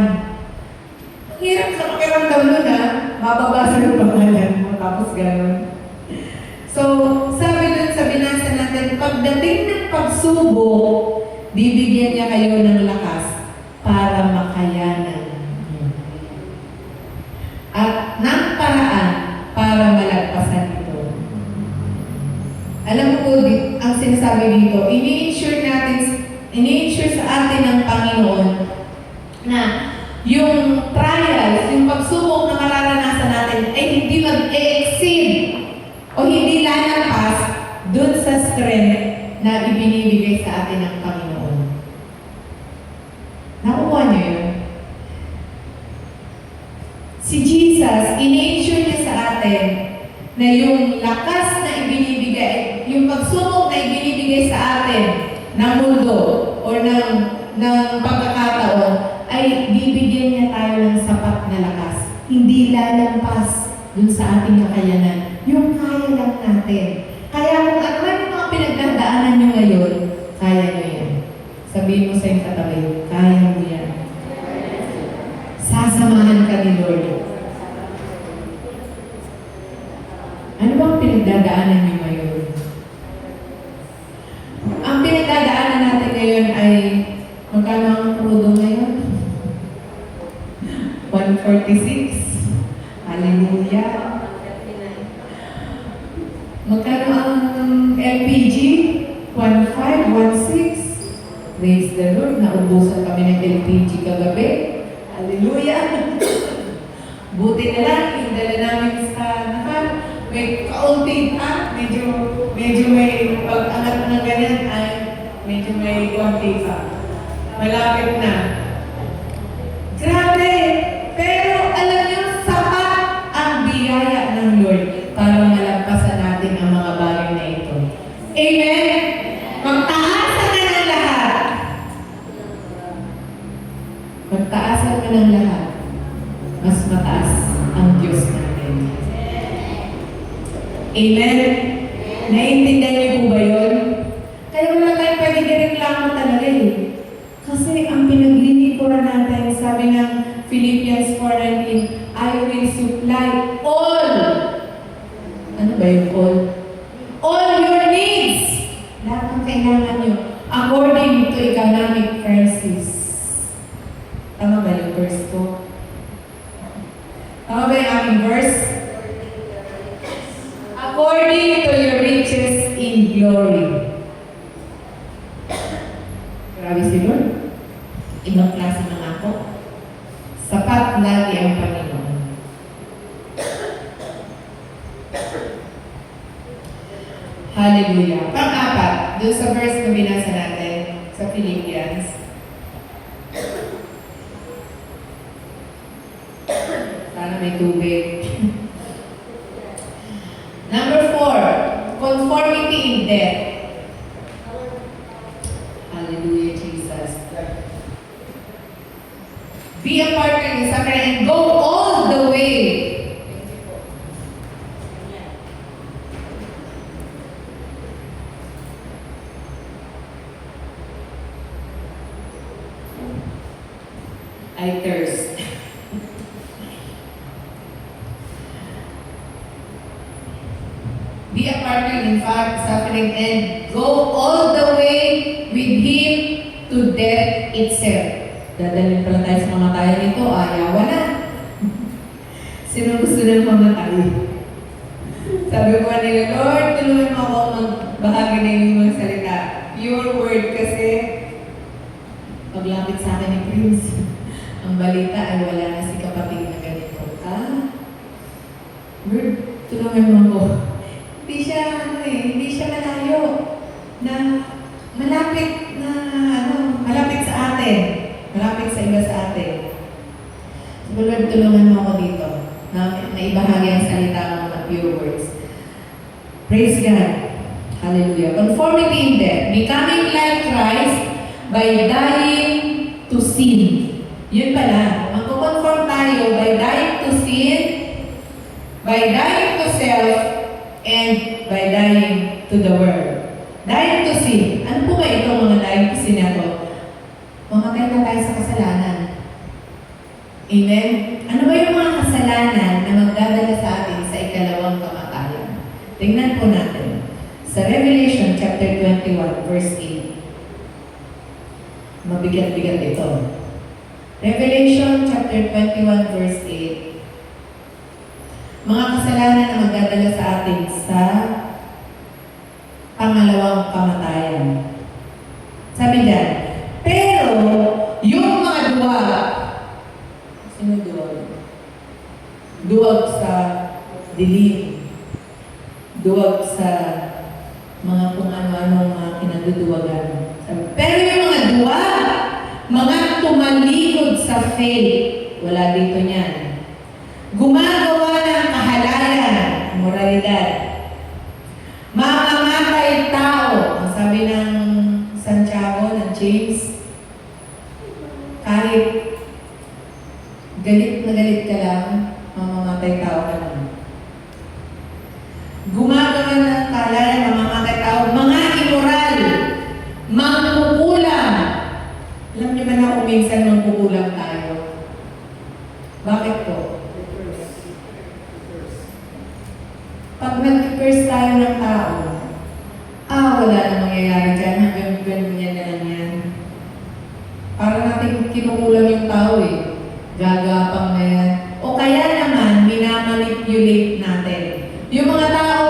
Ang hirap sa pakiramdam nun ha, mababasa yung pangalan mo, tapos gano'n. So, sabi dun sa binasa natin, pagdating ng pagsubok, bibigyan niya kayo ng lakas para makayanan. At ng paraan para malagpasan ito. Alam mo po, ang sinasabi dito, ini-insure sa atin ng Panginoon na yung trials, yung pagsubok na mararanasan natin ay hindi mag-e-exceed o hindi lalampas dun sa strength na ibinibigay sa atin ng Panginoon. Nakuha niyo yun? Si Jesus, ini-insure niya sa atin na yung lakas na ibinibigay, yung pagsubok na ibinibigay sa atin ng mundo o ng pagkakataon, ay bibigyan niya tayo ng sapat na lakas. Hindi lalampas dun sa ating kakayanan. Yung kaya lang natin. Kaya kung ano man yung mga pinagdadaanan nyo ngayon, kaya nyo yan. Sabihin mo sa yung katabi, kaya mo yan. Sasamahan ka ni Lord. Ano bang pinagdadaanan nyo ngayon? Ang pinagdadaanan ngayon ay, magkano ang crudo ngayon? 146. Hallelujah. Magkano ang LPG? 1516. Praise the Lord. Naubusan kami ng LPG kagabi. Hallelujah. Buti na lang, yung dala namin sa naman. May kaunti pa. Medyo may pag-angat na ganyan ay medyo may kaunti pa. Malapit na. Grabe! Pero alam niyo, sapat ang biyaya ng Lord para malampasan natin ang mga bagay na ito. Amen? Magtaasan ka ng lahat. Magtaasan ka ng lahat. Mas mataas ang Diyos natin. Amen? Naiintindihan niyo po ba yun? Kaya wala tayong pwede reklamo talaga eh. Kasi ang pinaglilikuran natin, sabi ng Philippians 4:19, I will supply all. Ano ba yung all? All your needs. Lahat ng kailangan nyo. According to economic crisis. Tama ba yung verse ko? Tama ba yung aming verse? According to your riches in glory. Grabe si Lord. Ibang klase ng ako. Sapat lagi ang Panginoon. Hallelujah. Pang-apat, doon sa verse na binasa natin sa Philippians. Sana may tubig. Number 4, conformity in death. Hallelujah, Jesus. Be a partner in suffering and go all the way. I thirst. Be a partner in fact, suffering and go all the way with Him to death itself. Dadalhin pala tayo sa mamatayan nito, ayawa na. Sino gusto na mamatay? Sabi ko nila, Lord, tulungan mo ako magbahagi na yung mga salita. Your word kasi, paglapit sa akin ni Prince, ang balita ay wala na si kapatid na ganito. Lord, tulungan mo ako. Hindi siya malayo na malapit sa atin. Malapit sa iba sa atin. So, Lord, tulungan mo ako dito na ibahagi ang salita mo na pure words. Praise God. Hallelujah. Conformity in death. Becoming like Christ by dying to sin. Yun pala. Magkukonform tayo by dying to sin, by dying to self, and by dying to the world. Dying to sin. Ano po ba ito mga dying to sin na to? Mamatay na tayo sa kasalanan. Amen? Ano ba yung mga kasalanan na magdadala sa atin sa ikalawang kamatayan? Tingnan po natin. Sa Revelation chapter 21, verse 8. Mabigat-bigat ito. Revelation chapter 21, verse 8. Mga kasalanan na magdadala sa atin sa pangalawang kamatayan. Sabi diyan, pero yung mga duwag, sino duwag? Duwag sa dilim. Duwag sa mga kung ano-anong mga kinaduduwagan. Pero yung mga duwag, mga tumalikod sa faith, wala dito niyan. Gumagawa ng kahalayan, moralidad. Mamamatay tao, ang sabi ng Santiago, ng James, kahit galit na galit ka lang, mamamatay tao ka lang. Gumagawa ng kahalayan, mamamatay tao, mga immoral, mangkukulam. Alam niyo ba na kung minsan mangkukulam tayo? Bakit po? Pag nag-curse tayo ng tao, wala na mangyayari dyan, hanggang ganyan na lang yan. kinukulang yung tao eh. Gagapang na yan. O kaya naman, minamanipulate natin. Yung mga tao,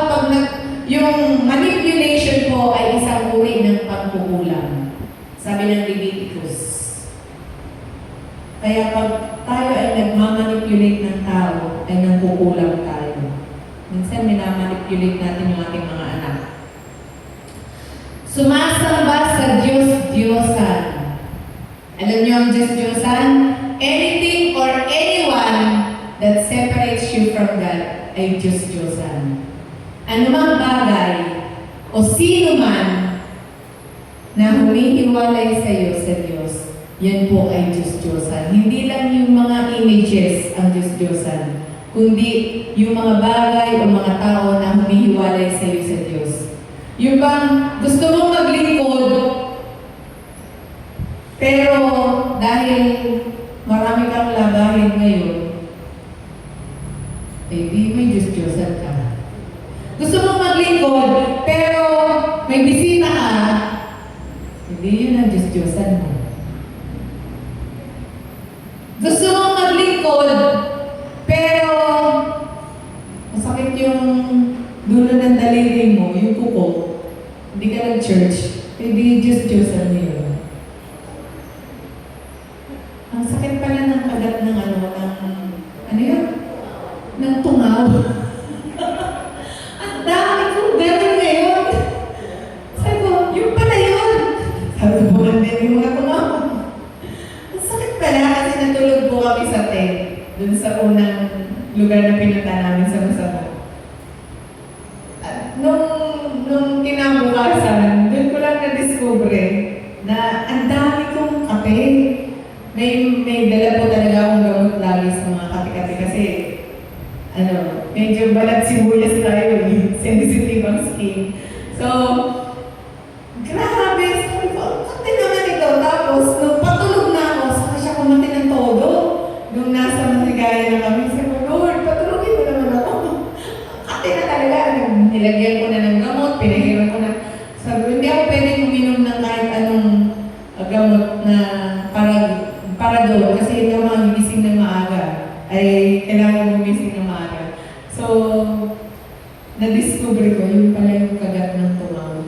yung manipulation po ay isang uri ng pagkukulang. Sabi ng Leviticus. Kaya pag tayo ay nagmamanipulate ng tao, ay nangkukulang tayo. Minsan, minamanipulate natin yung ating mga anak. Sumasamba sa Diyos-Diyosan. Alam niyo ang Diyos-Diyosan? Anything or anyone that separates you from God ay Diyos-Diyosan. Anumang bagay o sino man na humihiwalay sa iyo sa Diyos, yan po ay Diyos-Diyosan. Hindi lang yung mga images ang Diyos-Diyosan, kundi yung mga bagay o mga tao na humihiwalay sa iyo sa Diyos. Yung bang gusto mong maglingkod, pero dahil marami kang labahin ngayon, eh di may Diyos-Diyosan ka. Gusto mong maglingkod, pero may bisita ka, hindi yun ang Diyos-Diyosan mo. Gusto mong maglingkod, pero masakit yung dulo ng daliri mo, yung kuko, hindi ka nag-church, hindi Diyos-Diyosan mo yun. Ang sakit pala ng kagat ng ano yun? Ng tungaw. Ang dami kong gano'n ngayon. Sabi ko, yung pala yun. Sabi ko, din yung mga tungaw. Ang sakit pala kasi natulog po kami sa tent, dun sa unang lugar na pinunta namin sa Masama. Nung kinabukasan, dun ko lang na-discover na ang dami kong kape. May dala po talaga akong gamot lagi sa mga kati-kati kasi medyo balat sibuyas tayo sensitive ang skin. So, grabe, sabi ko, kati naman ito. Tapos, nung patulog na ako, saka siya kumati ng todo. Nung nasa Masigaya na kami, sabi ko, Lord, patulogin mo naman ako. Kati na talaga. Nilagyan ko na ng gamot, pinahiram ko na. Sabi ko, hindi ako pwedeng uminom ng kahit anong gamot na para doon, kasi hindi ako magigising ng maaga, ay kailangan gumising ng maaga. So, na-discover ko, yung pala yung kagat ng tumaw.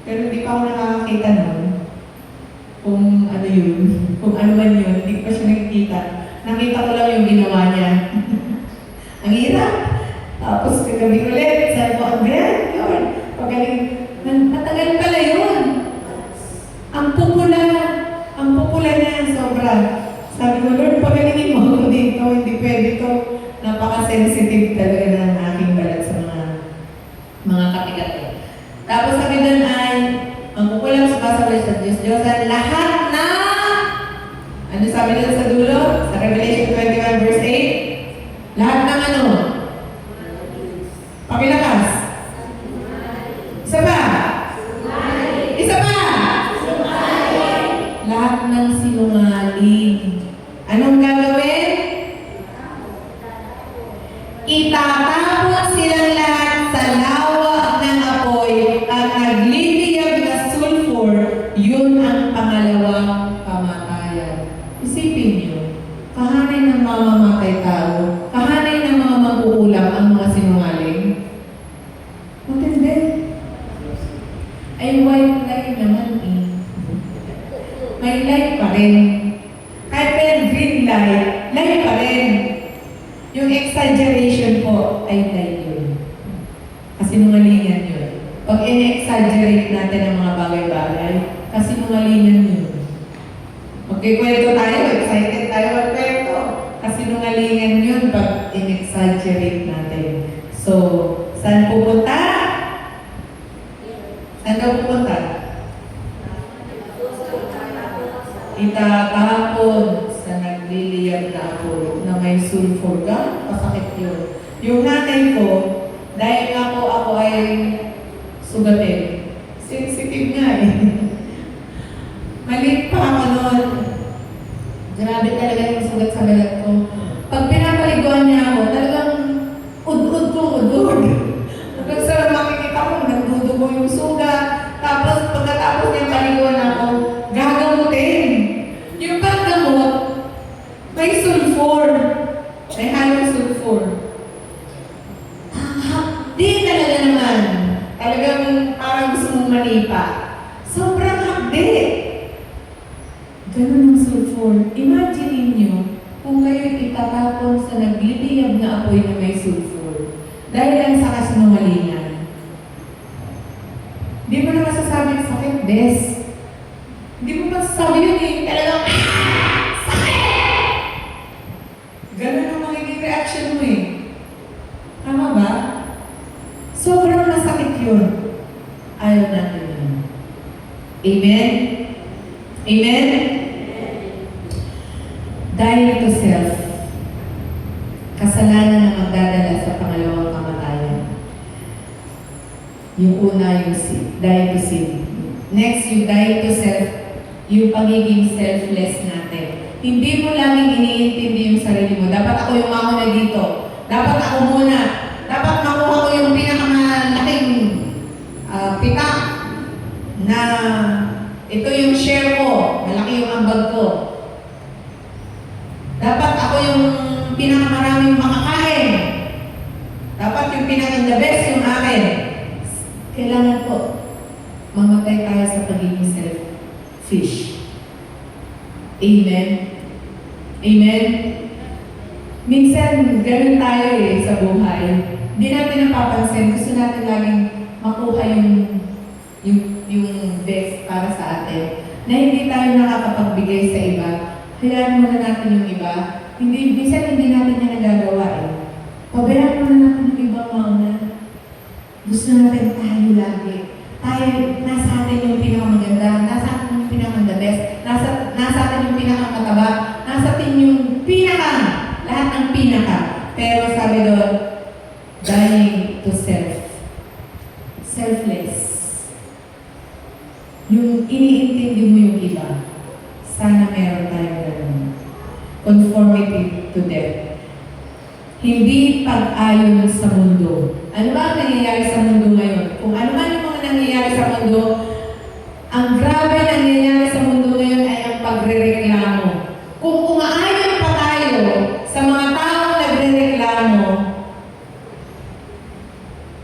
Pero hindi pa ako nakakakita nun kung ano yun, kung ano man yun, hindi pa siya nakikita. Nakita ko lang yung ginawa niya. Ang hirap. Tapos kagabi ulit, sabi ko, ang yan, yun. Pagaling, matagal pala yun. Ang popular niya, sobra. Sabi ko, Lord, pagalingin mo ako dito, hindi pwede to. Napaka-sensitive talaga ng aking balat sa mga kati-kati. Tapos sabi doon ay, ang kukulang sumasabay sa Diyos-Diyosan, lahat na, ano sabi doon sa dulo? Sa Revelation 21 verse 8? Lahat ng ano? Pakilakas. Isa pa? Isa pa? Lahat ng sinungaling. Anong gagawin? Itatapon silang lahat sa lawa ng apoy at nagliliyab na sulfur, yun ang pangalawang kamatayan. Isipin niyo, kahanay ng mga mamatay tao, kahanay ng mga magkukulang ang mga sinungaling. Matindi. Ay white lie naman eh. May light pa rin. Kahit may green light, light pa rin. Yung exaggeration po ay light yun. Kasinungalingan yun. Pag in-exaggerate natin ang mga bagay-bagay, kasinungalingan yun. Magkikwento tayo, excited tayo magkwento. Kasinungalingan yun pag in-exaggerate natin. So, saan pupunta? Saan daw pupunta? Itatapon sa nagliliyab na apoy na may sulfur ka, pasakit yun. Yung nanay ko, dahil nga po ako ay sugatin, sensitive nga eh. Maliit pa ako noon. Grabe talaga yung sugat sa balat ko. Pag pinapaliguan niya ako, talagang ud-ud ko, ud-ud. Hanggang sa makikita ko, nagdudugo yung sugat. Tapos pagkatapos niya paliguan ako, gagamutin. Yung paggamutin, Sobrang hapde. Ganun ang sulfur. Imagine niyo kung kayo'y itatapon sa nagliliyab na apoy na may sulfur dahil lang sa kasinungalingan. Di mo na masasabing sakit, Bes. Di mo masasabi yun eh. Talagang, sakit! Ganun ang magiging reaction mo eh. Tama ba? Sobrang masakit yun. Ayaw natin yun. Amen? Amen? Dahil to self, kasalanan na magdadala sa pangalawang kamatayan. Yung una, yung sin. Die to sin. Next, yung die to self, yung pagiging selfless natin. Hindi mo laging iniintindi yung sarili mo. Dapat ako yung mauna dito. Dapat ako muna. Dapat makuha ko yung pinakamalaking pitak na ito yung share ko. Malaki yung ambag ko. Dapat ako yung pinakamaraming makakain. Dapat yung pinaka-the best yung akin. Kailangan po mamatay tayo sa pagiging selfish. Amen? Amen? Minsan, ganun tayo sa buhay. Hindi natin napapansin. Gusto natin laging makuha yung best para sa atin. Na hindi tayo nakakapagbigay sa iba. Hayaan muna natin yung iba. Minsan hindi natin yan nagagawa eh. Pabayaan muna natin yung ibang mauna. Gusto natin tayo lagi. Tayo, nasa atin yung pinakamaganda, nasa atin yung pinaka-the best, nasa atin yung pinakamataba, nasa atin yung lahat ng pinaka. Pero sabi doon, dying to self. Selfless. Yung iniintindi mo yung iba. Sana meron tayong ganun. Conformity to death. Hindi pag-ayon sa mundo. Ano ba ang nangyayari sa mundo ngayon? Kung ano man yung mga nangyayari sa mundo, ang grabe nangyayari sa mundo ngayon ay ang pagre-reklamo. Kung umaayon pa tayo sa mga taong nagre-reklamo,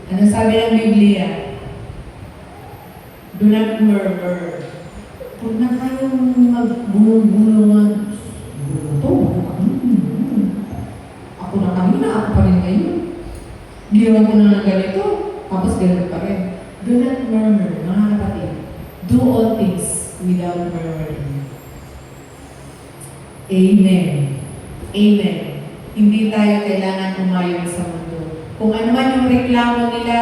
ano sabi ng Biblia? Do not murmur. Huwag na kayong magbulong-bulungan. Ako na kanina, ako pa rin ngayon. Ginawa ko na ng ganito, tapos ganun pa rin. Do not murmur, mga kapatid. Do all things without murmuring. Amen. Amen. Hindi tayo kailangan umayon sa mundo. Kung ano man yung reklamo nila,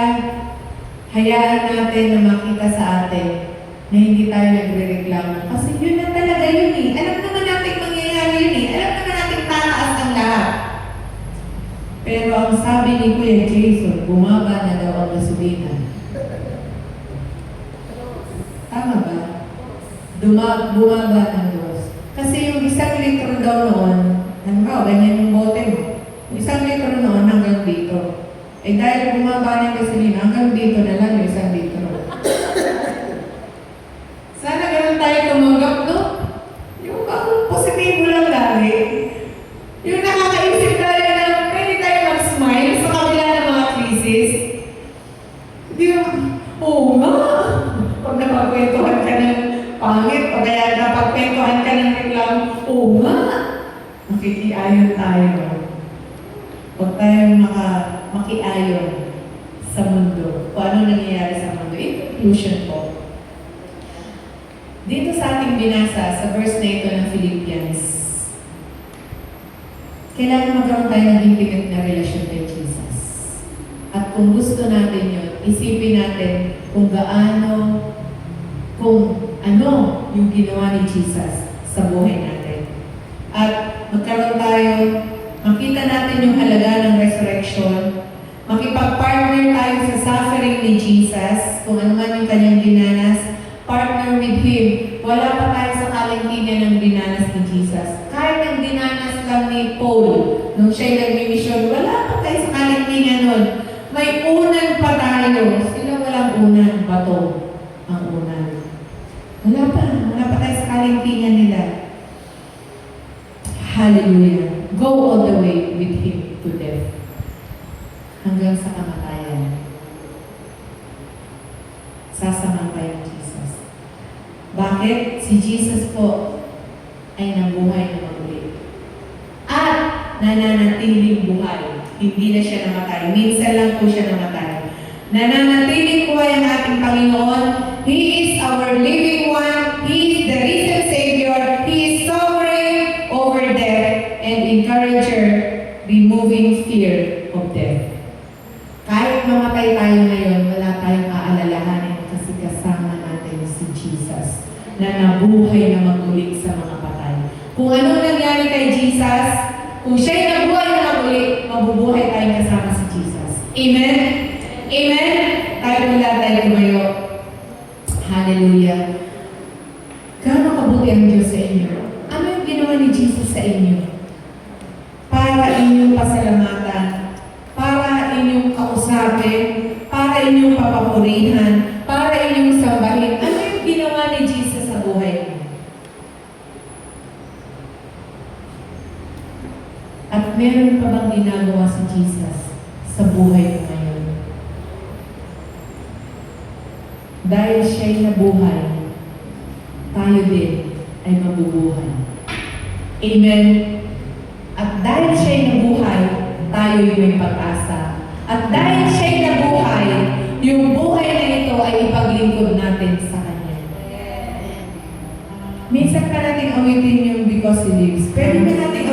hayaan natin na makita sa atin na hindi tayo nagre-reklamo. Kasi yun na talaga yun eh. Alam naman natin mangyayari yun eh. Alam naman natin tataas ang lahat. Pero ang sabi ni Kuya Jason, bumaba na daw ang gasolina. Tama ba? Bumaba ng Diyos. Kasi yung 1 litro daw noon, ganyan yung bote mo. Yung 1 litro noon hanggang dito. Eh dahil bumaba ng gasolina, hanggang dito na lang yung 1 litro. Sana ganun tayo tumanggap, no? Yung positibo lang lagi. Yung nakakaisip tayo na pwede tayo mag-smile sa kabila ng mga krisis. Hindi mo, oo nga. Pag napagkwentuhan ka ng pangit, o kaya napagkwentuhan ka ng reklamo, oo nga. Makikiayon tayo. Huwag tayong makiayon sa mundo. Kung ano nangyayari sa mundo. In conclusion po, dito sa ating binasa, sa verse na ito ng Philippians, kailangan magkaroon tayo ng intimate na relasyon kay Jesus. At kung gusto natin yun, isipin natin kung ano yung ginawa ni Jesus sa buhay natin. At magkaroon tayo, makita natin yung halaga ng resurrection, makipag-partner tayo sa suffering ni Jesus, kung ano man yung kanyang dinanas, partner with Him. Wala pa tayo sa kalangkingan ng dinanas ni Jesus. Kahit ang dinanas lang ni Paul, nung siya'y nagmimisyon, wala pa tayo sa kalangkingan nun. May unan pa tayo. Sila walang unan, bato ang unan. Wala pa tayo sa kalangkingan nila. Hallelujah. Go all the way with Him to death. Hanggang sa kamatayan. Sasamahan tayo ng Jesus. Bakit? Si Jesus po ay nabuhay na muli. At nananatiling buhay. Hindi na siya namatay. Minsan lang po siya namatay. Nananatiling buhay ang ating Panginoon. He is our living one. He is the risen Savior. He is sovereign over death and encourager, removing fear of death. Kahit mamatay tayo ngayon, wala tayong aalalahanin kasi kasama natin si Jesus na nabuhay na maguli sa mga patay. Kung ano nangyari kay Jesus, kung siya'y nabuhay na maguli, mabubuhay tayong kasama si Jesus. Amen? Amen? Tayo mula tayo tumayo. Hallelujah. Gaano kabuti ang Diyos sa inyo? Ano yung ginawa ni Jesus sa inyo? Para inyong pasalamatan, para inyong kausapin, para inyong papapurihan, para inyong sambahin. Ano yung ginawa ni Jesus sa buhay niyo? At meron pa bang ginagawa si Jesus sa buhay mo ngayon? Dahil siya'y nabuhay, tayo din ay mabubuhay. Amen? At dahil siya'y nabuhay, tayo'y may pag-asa. At dahil siya'y nabuhay, yung buhay na ito ay ipaglingkod natin sa Kanya. Minsan ka natin awitin yung because He lives. Pwede ba natin